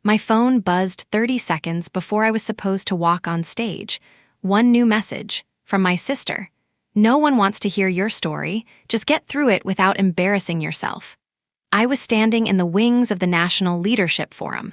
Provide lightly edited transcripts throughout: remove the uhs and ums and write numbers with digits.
My phone buzzed 30 seconds before I was supposed to walk on stage. One new message from my sister. No one wants to hear your story. Just get through it without embarrassing yourself. I was standing in the wings of the National Leadership Forum.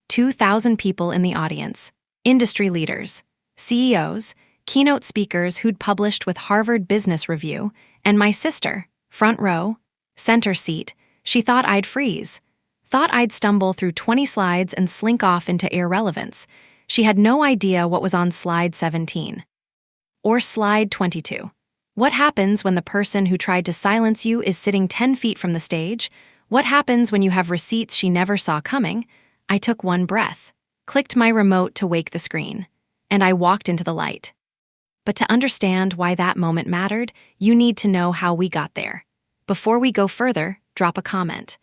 2,000 people in the audience, industry leaders, CEOs, keynote speakers who'd published with Harvard Business Review, and my sister, front row, center seat. She thought I'd freeze. Thought I'd stumble through 20 slides and slink off into irrelevance. She had no idea what was on slide 17. Or slide 22. What happens when the person who tried to silence you is sitting 10 feet from the stage? What happens when you have receipts she never saw coming? I took one breath, clicked my remote to wake the screen, and I walked into the light. But to understand why that moment mattered, you need to know how we got there. Before we go further, drop a comment.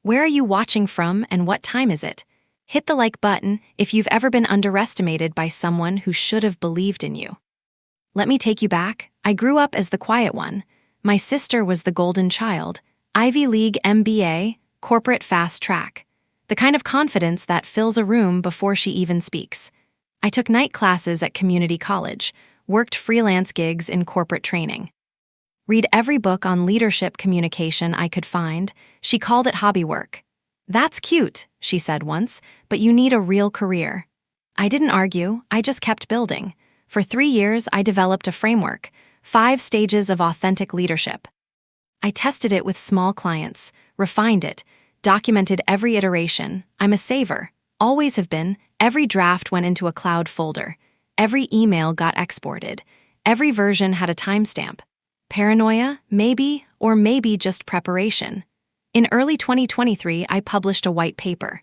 Where are you watching from and what time is it? Hit the like button if you've ever been underestimated by someone who should have believed in you. Let me take you back. I grew up as the quiet one. My sister was the golden child, Ivy League MBA, corporate fast track. The kind of confidence that fills a room before she even speaks. I took night classes at community college, worked freelance gigs in corporate training. Read every book on leadership communication I could find. She called it hobby work. That's cute, she said once, but you need a real career. I didn't argue, I just kept building. For 3 years, I developed a framework, 5 stages of authentic leadership. I tested it with small clients, refined it, documented every iteration. I'm a saver, always have been. Every draft went into a cloud folder. Every email got exported. Every version had a timestamp. Paranoia, maybe, or maybe just preparation. In early 2023, I published a white paper.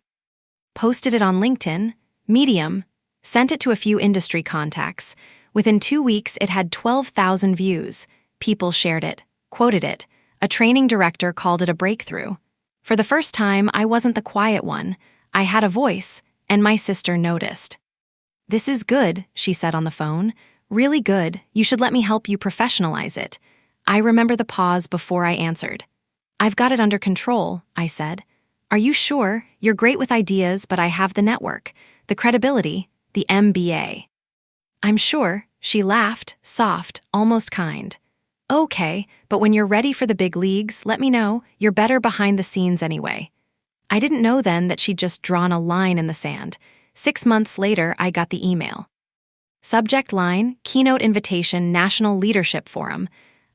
Posted it on LinkedIn, Medium, sent it to a few industry contacts. Within 2 weeks, it had 12,000 views. People shared it, quoted it. A training director called it a breakthrough. For the first time, I wasn't the quiet one. I had a voice, and my sister noticed. This is good, she said on the phone. Really good. You should let me help you professionalize it. I remember the pause before I answered. I've got it under control, I said. Are you sure? You're great with ideas, but I have the network, the credibility, the MBA. I'm sure, she laughed, soft, almost kind. Okay, but when you're ready for the big leagues, let me know. You're better behind the scenes anyway. I didn't know then that she'd just drawn a line in the sand. 6 months later, I got the email. Subject line, Keynote Invitation, National Leadership Forum.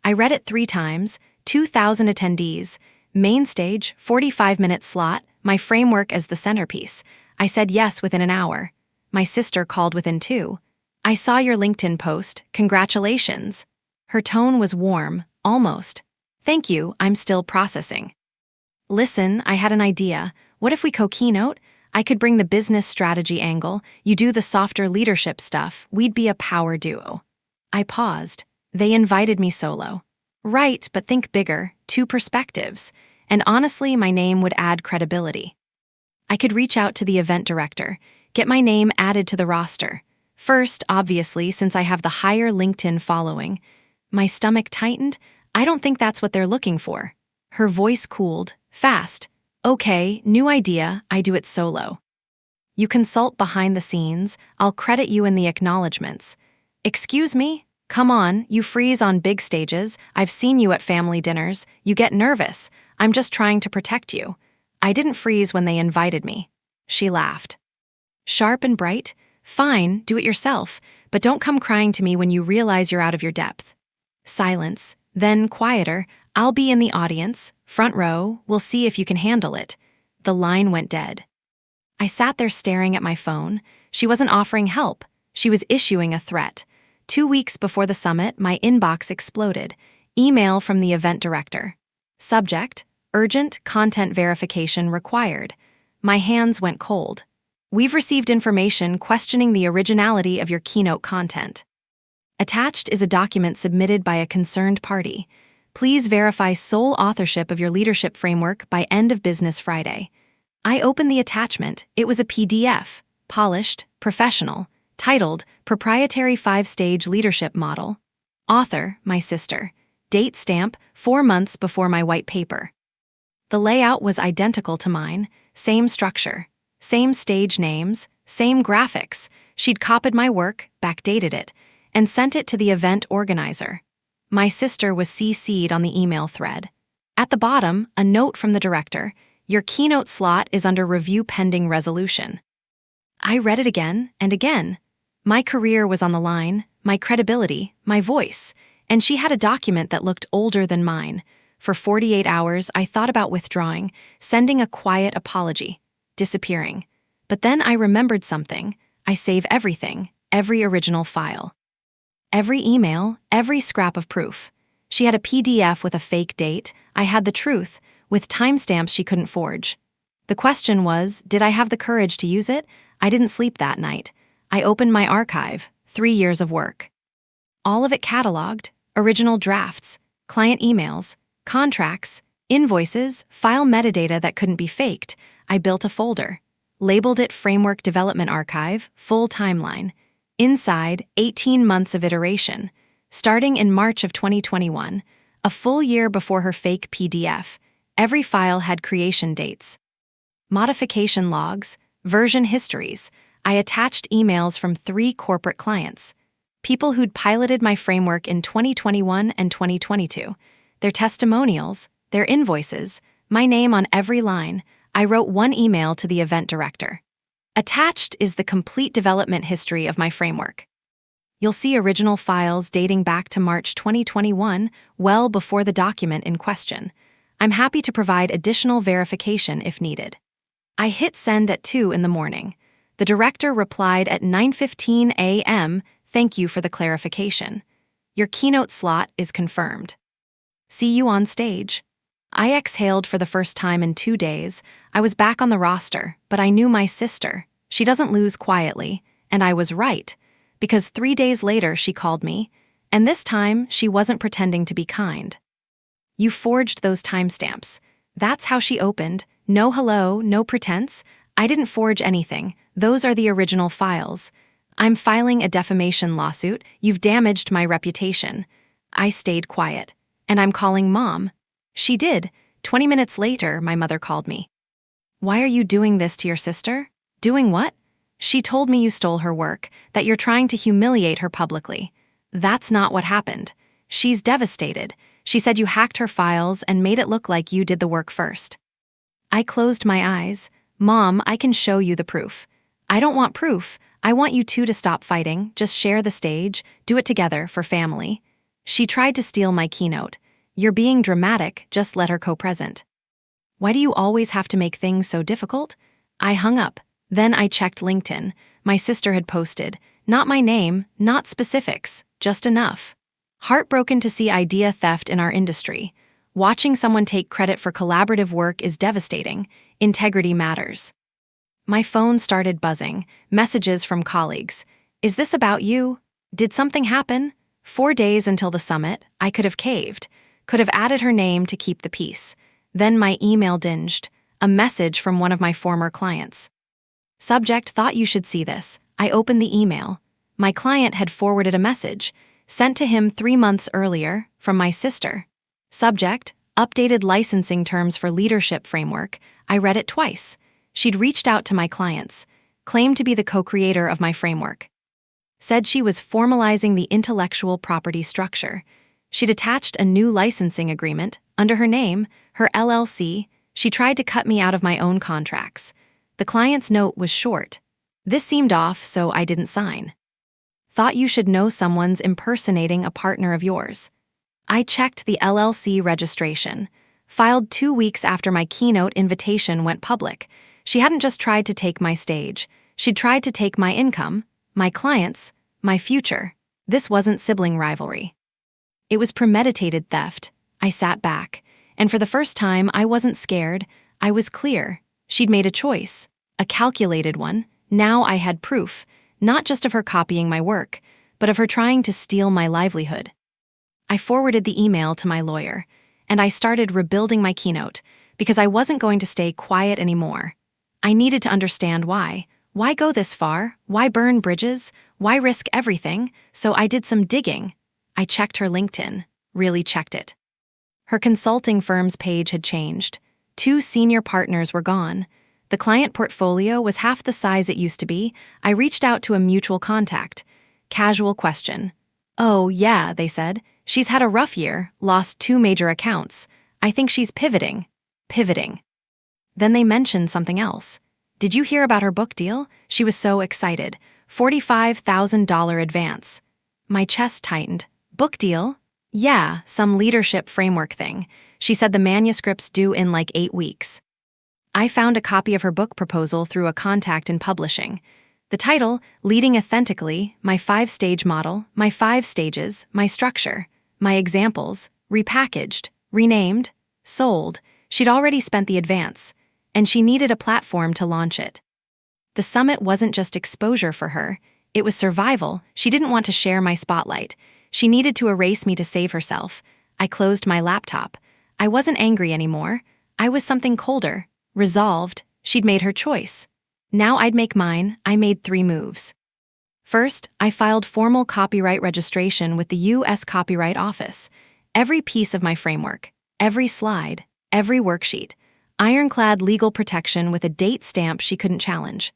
I read it 3 times, 2,000 attendees, main stage, 45-minute slot, my framework as the centerpiece. I said yes within an hour. My sister called within 2. I saw your LinkedIn post, congratulations. Her tone was warm, almost. Thank you, I'm still processing. Listen, I had an idea. What if we co-keynote? I could bring the business strategy angle, you do the softer leadership stuff, we'd be a power duo. I paused. They invited me solo. Right, but think bigger, 2 perspectives. And honestly, my name would add credibility. I could reach out to the event director, get my name added to the roster. First, obviously, since I have the higher LinkedIn following. My stomach tightened. I don't think that's what they're looking for. Her voice cooled, fast. Okay, new idea, I do it solo. You consult behind the scenes, I'll credit you in the acknowledgements. Excuse me? Come on, you freeze on big stages, I've seen you at family dinners, you get nervous. I'm just trying to protect you. I didn't freeze when they invited me. She laughed. Sharp and bright? Fine, do it yourself, but don't come crying to me when you realize you're out of your depth. Silence, then quieter. I'll be in the audience, front row, we'll see if you can handle it. The line went dead. I sat there staring at my phone. She wasn't offering help. She was issuing a threat. 2 weeks before the summit, my inbox exploded. Email from the event director. Subject, urgent content verification required. My hands went cold. We've received information questioning the originality of your keynote content. Attached is a document submitted by a concerned party. Please verify sole authorship of your leadership framework by end of business Friday. I opened the attachment. It was a PDF, polished, professional, titled Proprietary 5-Stage Leadership Model. Author, my sister. Date stamp, 4 months before my white paper. The layout was identical to mine, same structure. Same stage names, same graphics. She'd copied my work, backdated it, and sent it to the event organizer. My sister was CC'd on the email thread. At the bottom, a note from the director: "Your keynote slot is under review pending resolution." I read it again and again. My career was on the line, my credibility, my voice, and she had a document that looked older than mine. For 48 hours, I thought about withdrawing, sending a quiet apology, disappearing. But then I remembered something. I save everything, every original file. Every email, every scrap of proof. She had a PDF with a fake date. I had the truth, with timestamps she couldn't forge. The question was, did I have the courage to use it? I didn't sleep that night. I opened my archive, 3 years of work. All of it cataloged, original drafts, client emails, contracts, invoices, file metadata that couldn't be faked. I built a folder, labeled it Framework Development Archive, full timeline. Inside, 18 months of iteration, starting in March of 2021, a full year before her fake PDF. Every file had creation dates, modification logs, version histories. I attached emails from 3 corporate clients, people who'd piloted my framework in 2021 and 2022, their testimonials, their invoices, my name on every line. I wrote one email to the event director. Attached is the complete development history of my framework. You'll see original files dating back to March 2021, well before the document in question. I'm happy to provide additional verification if needed. I hit send at 2 in the morning. The director replied at 9:15 a.m., "Thank you for the clarification. Your keynote slot is confirmed. See you on stage." I exhaled for the first time in 2 days. I was back on the roster, but I knew my sister. She doesn't lose quietly, and I was right, because 3 days later she called me, and this time she wasn't pretending to be kind. "You forged those timestamps." That's how she opened. No hello, no pretense. I didn't forge anything. Those are the original files. "I'm filing a defamation lawsuit. You've damaged my reputation." I stayed quiet. "And I'm calling Mom." She did. 20 minutes later, my mother called me. "Why are you doing this to your sister?" "Doing what?" "She told me you stole her work, that you're trying to humiliate her publicly." "That's not what happened." "She's devastated. She said you hacked her files and made it look like you did the work first." I closed my eyes. "Mom, I can show you the proof." "I don't want proof. I want you two to stop fighting, just share the stage, do it together for family." She tried to steal my keynote. "You're being dramatic, just let her co-present." "Why do you always have to make things so difficult?" I hung up. Then I checked LinkedIn. My sister had posted, not my name, not specifics, just enough. Heartbroken to see idea theft in our industry. Watching someone take credit for collaborative work is devastating. Integrity matters. My phone started buzzing, messages from colleagues. "Is this about you? Did something happen?" 4 days until the summit, I could have caved, could have added her name to keep the peace. Then my email dinged, a message from one of my former clients. Subject: "Thought you should see this." I opened the email. My client had forwarded a message, sent to him 3 months earlier, from my sister. Subject: "Updated licensing terms for leadership framework." I read it twice. She'd reached out to my clients, claimed to be the co-creator of my framework. Said she was formalizing the intellectual property structure. She'd attached a new licensing agreement, under her name, her LLC. She tried to cut me out of my own contracts. The client's note was short. "This seemed off, so I didn't sign. Thought you should know someone's impersonating a partner of yours." I checked the LLC registration. Filed 2 weeks after my keynote invitation went public. She hadn't just tried to take my stage. She'd tried to take my income, my clients, my future. This wasn't sibling rivalry. It was premeditated theft. I sat back, and for the first time, I wasn't scared. I was clear. She'd made a choice, a calculated one. Now I had proof, not just of her copying my work, but of her trying to steal my livelihood. I forwarded the email to my lawyer, and I started rebuilding my keynote, because I wasn't going to stay quiet anymore. I needed to understand why. Why go this far? Why burn bridges? Why risk everything? So I did some digging. I checked her LinkedIn, really checked it. Her consulting firm's page had changed. 2 senior partners were gone. The client portfolio was half the size it used to be. I reached out to a mutual contact. Casual question. "Oh, yeah," they said. "She's had a rough year, lost 2 major accounts. I think she's pivoting." Pivoting. Then they mentioned something else. "Did you hear about her book deal?" She was so excited. $45,000 advance. My chest tightened. "Book deal?" "Yeah, some leadership framework thing. She said the manuscript's due in like 8 weeks." I found a copy of her book proposal through a contact in publishing. The title, Leading Authentically, My 5-Stage Model, My 5 Stages, My Structure, My Examples, repackaged, renamed, sold. She'd already spent the advance, and she needed a platform to launch it. The summit wasn't just exposure for her, it was survival. She didn't want to share my spotlight. She needed to erase me to save herself. I closed my laptop. I wasn't angry anymore. I was something colder, resolved. She'd made her choice. Now I'd make mine. I made 3 moves. First, I filed formal copyright registration with the U.S. Copyright Office. Every piece of my framework, every slide, every worksheet, ironclad legal protection with a date stamp she couldn't challenge.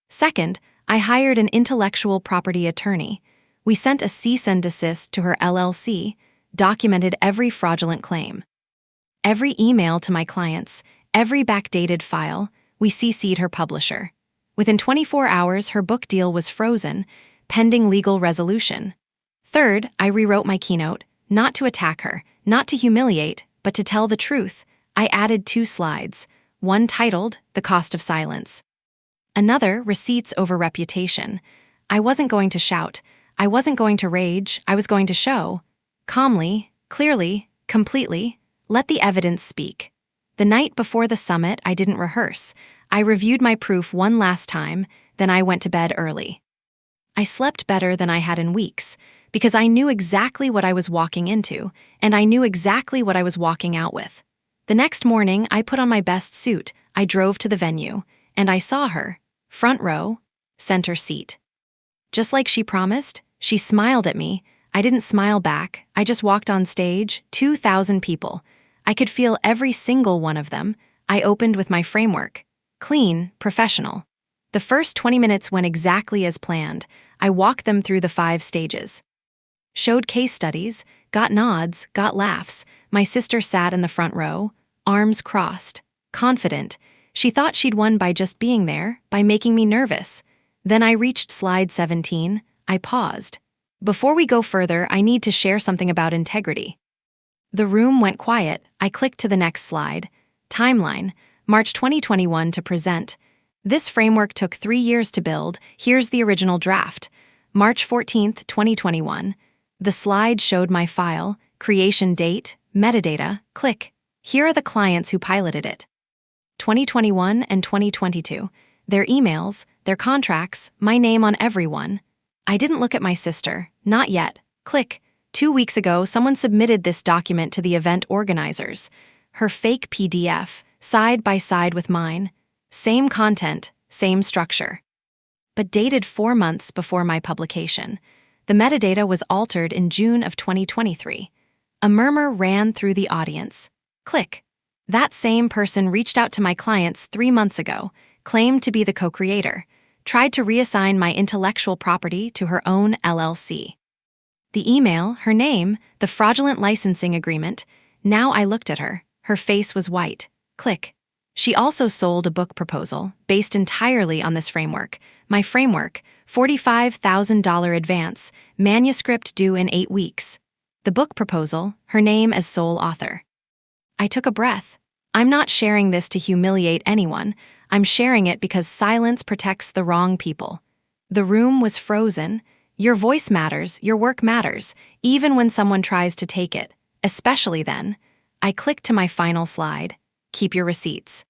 Second, I hired an intellectual property attorney. We sent a cease and desist to her LLC, documented every fraudulent claim. Every email to my clients, every backdated file, we CC'd her publisher. Within 24 hours, her book deal was frozen, pending legal resolution. Third, I rewrote my keynote, not to attack her, not to humiliate, but to tell the truth. I added 2 slides, one titled, The Cost of Silence. Another, Receipts over Reputation. I wasn't going to shout. I wasn't going to rage. I was going to show. Calmly, clearly, completely, let the evidence speak. The night before the summit, I didn't rehearse. I reviewed my proof one last time, then I went to bed early. I slept better than I had in weeks, because I knew exactly what I was walking into, and I knew exactly what I was walking out with. The next morning, I put on my best suit. I drove to the venue, and I saw her. Front row, center seat. Just like she promised, she smiled at me. I didn't smile back. I just walked on stage, 2,000 people. I could feel every single one of them. I opened with my framework. Clean, professional. The first 20 minutes went exactly as planned. I walked them through the 5 stages. Showed case studies, got nods, got laughs. My sister sat in the front row, arms crossed, confident. She thought she'd won by just being there, by making me nervous. Then I reached slide 17. I paused. Before we go further, I need to share something about integrity. The room went quiet. I clicked to the next slide. Timeline, March 2021 to present. This framework took 3 years to build. Here's the original draft. March 14th, 2021. The slide showed my file, creation date, metadata, click. Here are the clients who piloted it. 2021 and 2022. Their emails, their contracts, my name on every one. I didn't look at my sister. Not yet. Click. 2 weeks ago, someone submitted this document to the event organizers. Her fake PDF, side by side with mine. Same content, same structure. But dated 4 months before my publication. The metadata was altered in June of 2023. A murmur ran through the audience. Click. That same person reached out to my clients 3 months ago, claimed to be the co-creator, tried to reassign my intellectual property to her own LLC. The email, her name, the fraudulent licensing agreement. Now I looked at her. Her face was white. Click. She also sold a book proposal based entirely on this framework. My framework, $45,000 advance, manuscript due in 8 weeks. The book proposal, her name as sole author. I took a breath. I'm not sharing this to humiliate anyone. I'm sharing it because silence protects the wrong people. The room was frozen. Your voice matters, your work matters, even when someone tries to take it, especially then. I clicked to my final slide. Keep your receipts.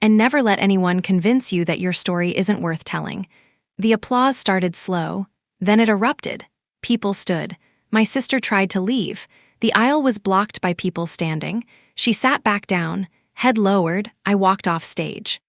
And never let anyone convince you that your story isn't worth telling. The applause started slow, then it erupted. People stood. My sister tried to leave. The aisle was blocked by people standing. She sat back down, head lowered. I walked off stage.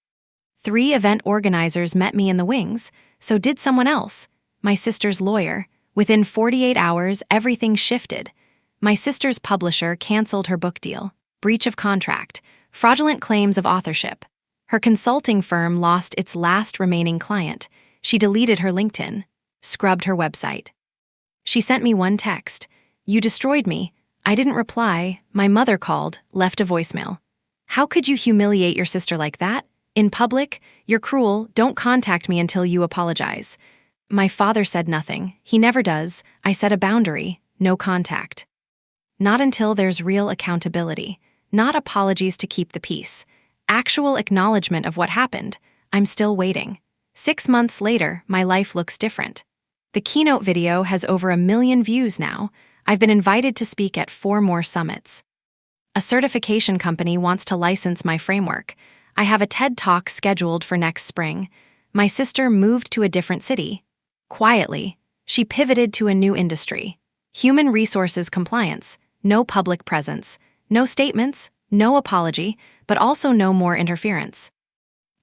3 event organizers met me in the wings, so did someone else. My sister's lawyer. Within 48 hours, everything shifted. My sister's publisher canceled her book deal. Breach of contract. Fraudulent claims of authorship. Her consulting firm lost its last remaining client. She deleted her LinkedIn, scrubbed her website. She sent me one text. "You destroyed me." I didn't reply. My mother called, left a voicemail. "How could you humiliate your sister like that? In public? You're cruel. Don't contact me until you apologize." My father said nothing. He never does. I set a boundary. No contact. Not until there's real accountability. Not apologies to keep the peace. Actual acknowledgement of what happened. I'm still waiting. 6 months later, my life looks different. The keynote video has over 1 million views now. I've been invited to speak at 4 more summits. A certification company wants to license my framework. I have a TED Talk scheduled for next spring. My sister moved to a different city. Quietly, she pivoted to a new industry. Human resources compliance. No public presence. No statements. No apology, but also no more interference.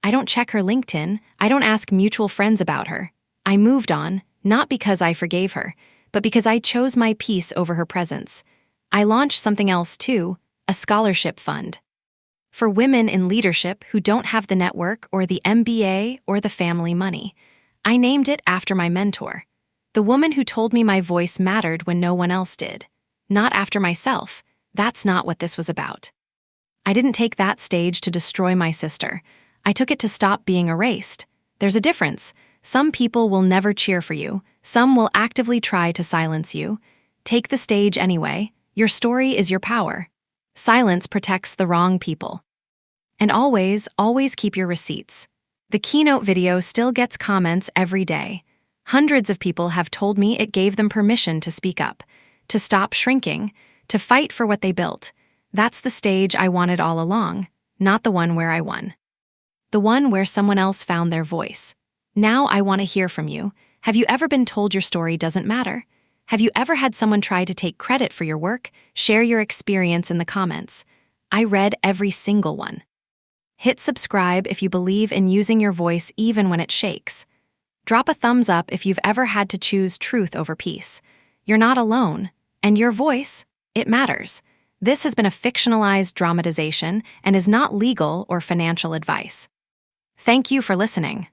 I don't check her LinkedIn. I don't ask mutual friends about her. I moved on, not because I forgave her, but because I chose my peace over her presence. I launched something else too, a scholarship fund. For women in leadership who don't have the network or the MBA or the family money. I named it after my mentor, the woman who told me my voice mattered when no one else did. Not after myself. That's not what this was about. I didn't take that stage to destroy my sister. I took it to stop being erased. There's a difference. Some people will never cheer for you. Some will actively try to silence you. Take the stage anyway. Your story is your power. Silence protects the wrong people. And always, always keep your receipts. The keynote video still gets comments every day. Hundreds of people have told me it gave them permission to speak up, to stop shrinking, to fight for what they built. That's the stage I wanted all along, not the one where I won. The one where someone else found their voice. Now I want to hear from you. Have you ever been told your story doesn't matter? Have you ever had someone try to take credit for your work? Share your experience in the comments. I read every single one. Hit subscribe if you believe in using your voice even when it shakes. Drop a thumbs up if you've ever had to choose truth over peace. You're not alone, and your voice, it matters. This has been a fictionalized dramatization and is not legal or financial advice. Thank you for listening.